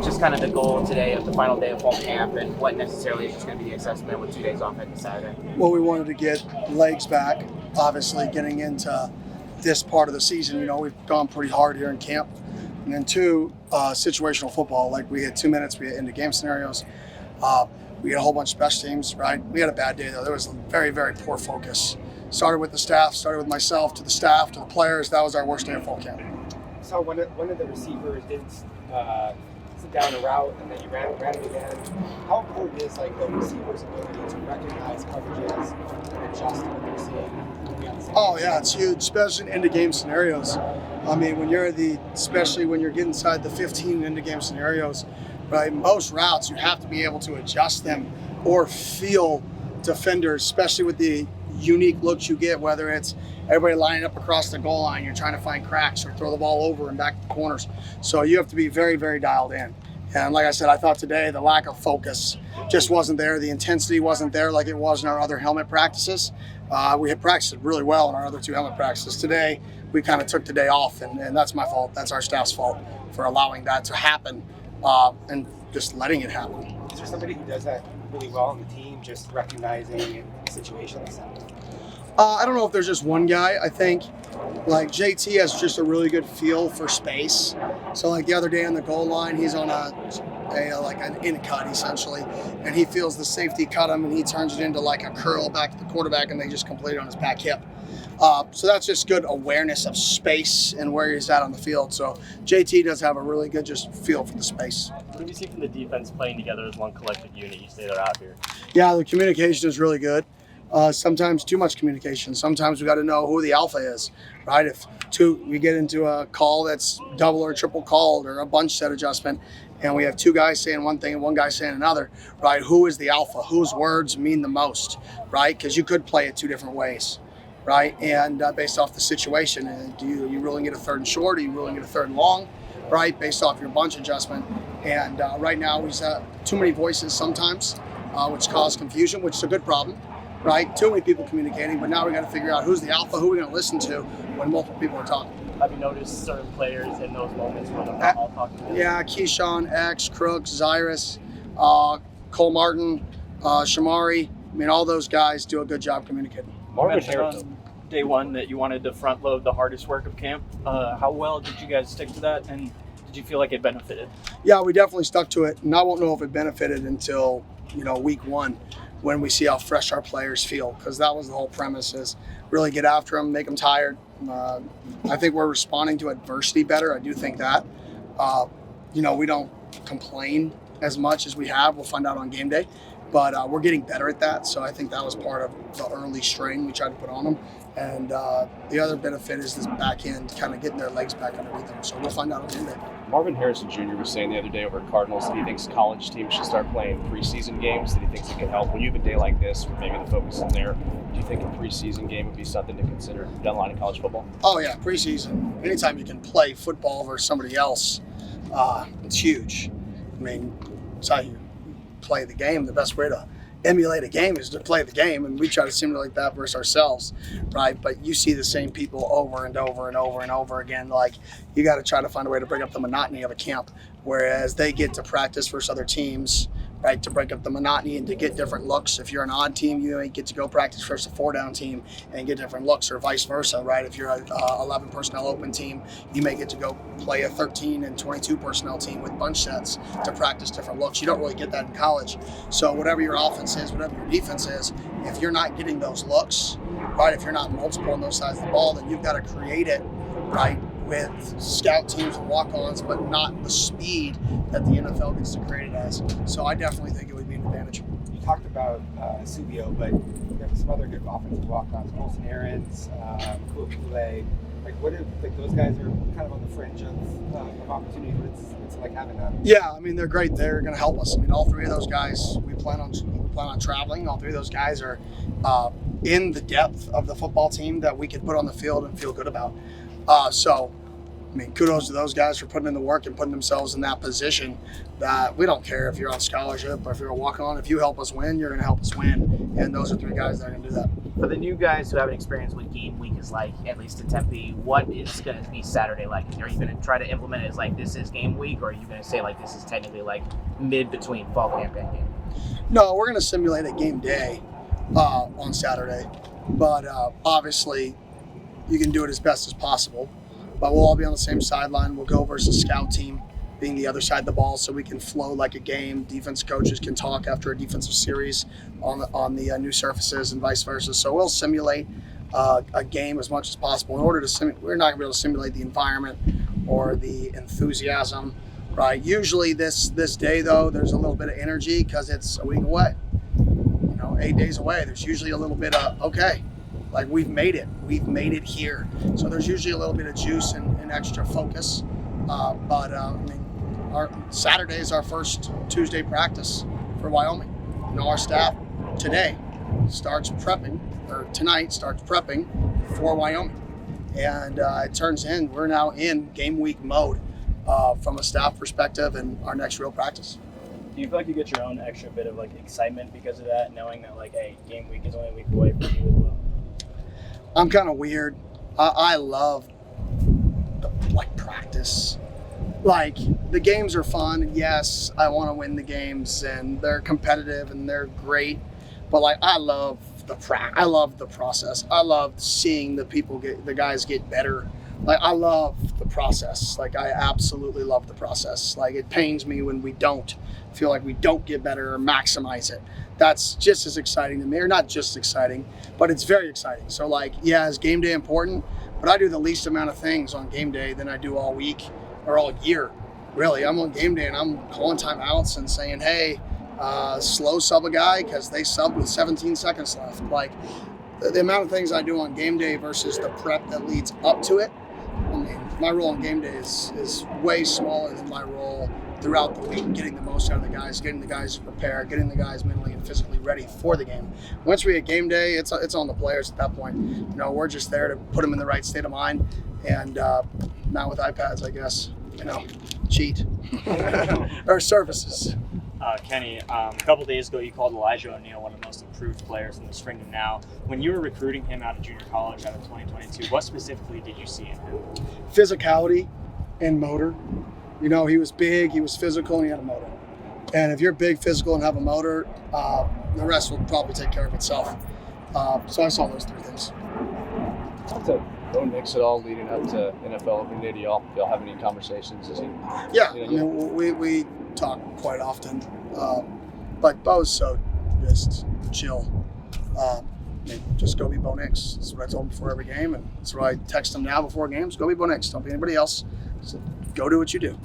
Just kind of the goal today of the final day of fall camp and what necessarily is just going to be the assessment with 2 days off at Saturday? Well, we wanted to get legs back. Obviously, getting into this part of the season, we've gone pretty hard here in camp. And then two, situational football. Like we had 2 minutes, we had into game scenarios. We had a whole bunch of special teams, right? We had a bad day though. There was very, very poor focus. Started with the staff, started with myself, to the staff, to the players. That was our worst day of fall camp. So one of the receivers didn't sit down a route and then you ran it again. How important is the receiver's ability to recognize coverages and adjust to what they're seeing? Oh yeah, it's huge, especially in end of game scenarios. I mean, especially when you're getting inside the 15 end of game scenarios, right? Most routes you have to be able to adjust them or feel defenders, especially with the unique looks you get, whether it's everybody lining up across the goal line, you're trying to find cracks or throw the ball over and back to the corners. So you have to be very, very dialed in. And like I said, I thought today the lack of focus just wasn't there. The intensity wasn't there like it was in our other helmet practices. We had practiced really well in our other two helmet practices. Today, we kind of took the day off, and that's my fault. That's our staff's fault for allowing that to happen and just letting it happen. Is there somebody who does that really well on the team, just recognizing situations? I don't know if there's just one guy. I think JT has just a really good feel for space. So the other day on the goal line, he's on an in cut essentially, and he feels the safety cut him and he turns it into a curl back to the quarterback and they just complete it on his back hip. So that's just good awareness of space and where he's at on the field. So JT does have a really good just feel for the space. What do you see from the defense playing together as one collective unit? You say they're out here. Yeah, the communication is really good. Sometimes too much communication. Sometimes we got to know who the alpha is, right? If we get into a call that's double or triple called or a bunch set adjustment, and we have two guys saying one thing and one guy saying another, right? Who is the alpha? Whose words mean the most, right? Because you could play it two different ways, right? And based off the situation, do you really get a third and short? Do you really get a third and long, right? Based off your bunch adjustment. And right now we have too many voices sometimes, which cause confusion, which is a good problem. Right, too many people communicating, but now we got to figure out who's the alpha, who we're going to listen to when multiple people are talking. Have you noticed certain players in those moments when they're not all talking together? Yeah, Keyshawn, X, Crooks, Zyrus, Cole Martin, Shamari. I mean, all those guys do a good job communicating. Marvin Harris, day one that you wanted to front load the hardest work of camp. How well did you guys stick to that, and did you feel like it benefited? Yeah, we definitely stuck to it, and I won't know if it benefited until week one, when we see how fresh our players feel, because that was the whole premise, is really get after them, make them tired. I think we're responding to adversity better. I do think that. We don't complain as much as we have. We'll find out on game day, but we're getting better at that. So I think that was part of the early strain we tried to put on them. And the other benefit is this back end kind of getting their legs back underneath them. So we'll find out on game day. Marvin Harrison Jr. was saying the other day over at Cardinals that he thinks college teams should start playing preseason games, that he thinks it can help. When you have a day like this, where maybe the focus is there, do you think a preseason game would be something to consider down the line in college football? Oh, yeah, preseason. Anytime you can play football versus somebody else, it's huge. I mean, it's how you play the game. The best way to emulate a game is to play the game, and we try to simulate that versus ourselves, right? But you see the same people over and over and over and over again. You got to try to find a way to break up the monotony of a camp, whereas they get to practice versus other teams, right, to break up the monotony and to get different looks. If you're an odd team, you may get to go practice versus a 4-down team and get different looks, or vice versa, right? If you're a 11 personnel open team, you may get to go play a 13 and 22 personnel team with bunch sets to practice different looks. You don't really get that in college. So whatever your offense is, whatever your defense is, if you're not getting those looks, right, if you're not multiple on those sides of the ball, then you've got to create it, right, with scout teams and walk-ons, but not the speed that the NFL gets to create it as. So I definitely think it would be an advantage. You talked about Subio, but you have some other good offensive walk-ons, Colson Aarons, Koulé. What if those guys are kind of on the fringe of opportunity? What's it like having them? Yeah, I mean, they're great. They're going to help us. I mean, all three of those guys, we plan on traveling. All three of those guys are in the depth of the football team that we could put on the field and feel good about. So I mean, kudos to those guys for putting in the work and putting themselves in that position that we don't care if you're on scholarship or if you're a walk-on. If you help us win, you're going to help us win. And those are 3 guys that are going to do that. For the new guys who haven't experienced what game week is like, at least in Tempe, what is going to be Saturday like? Are you going to try to implement it as like this is game week, or are you going to say like this is technically like mid between fall camp and game? No, we're going to simulate a game day on Saturday. But obviously, you can do it as best as possible. But we'll all be on the same sideline. We'll go versus scout team being the other side of the ball so we can flow like a game. Defense coaches can talk after a defensive series on the new surfaces and vice versa. So we'll simulate a game as much as possible. In order to simulate, we're not going to be able to simulate the environment or the enthusiasm, right? Usually this day, though, there's a little bit of energy because it's a week away. 8 days away. There's usually a little bit of, okay, like we've made it here. So there's usually a little bit of juice and extra focus. But I mean, our Saturday is our first Tuesday practice for Wyoming. Our staff tonight starts prepping for Wyoming. And it turns in, we're now in game week mode from a staff perspective and our next real practice. Do you feel like you get your own extra bit of like excitement because of that, knowing that like, hey, game week is only a week away from you as well? I'm kind of weird. I love practice. Like the games are fun, and yes, I want to win the games, and they're competitive and they're great. But like I love I love the process. I love seeing the guys get better. Like I love the process. Like I absolutely love the process. Like it pains me when we don't feel like we don't get better or maximize it. That's just as exciting to me, or not just exciting, but it's very exciting. So like, yeah, is game day important? But I do the least amount of things on game day than I do all week or all year. Really, I'm on game day and I'm calling timeouts and saying, hey, slow sub a guy because they subbed with 17 seconds left. Like the amount of things I do on game day versus the prep that leads up to it. I mean, my role on game day is way smaller than my role throughout the week, getting the most out of the guys, getting the guys to prepare, getting the guys mentally and physically ready for the game. Once we hit game day, it's on the players at that point. We're just there to put them in the right state of mind, and not with iPads, I guess. Cheat or services. Kenny, a couple days ago, you called Elijah O'Neal one of the most improved players in the spring to now. When you were recruiting him out of junior college out of 2022, what specifically did you see in him? Physicality and motor. He was big, he was physical, and he had a motor. And if you're big, physical, and have a motor, the rest will probably take care of itself. So I saw those 3 things. To Bo Nix at all leading up to NFL opening day? Do y'all have any conversations? Yeah, I mean, we talk quite often. But Bo's so just chill. Just go be Bo Nix. That's what I told him before every game, and that's what I text him now before games. Go be Bo Nix. Don't be anybody else. So go do what you do.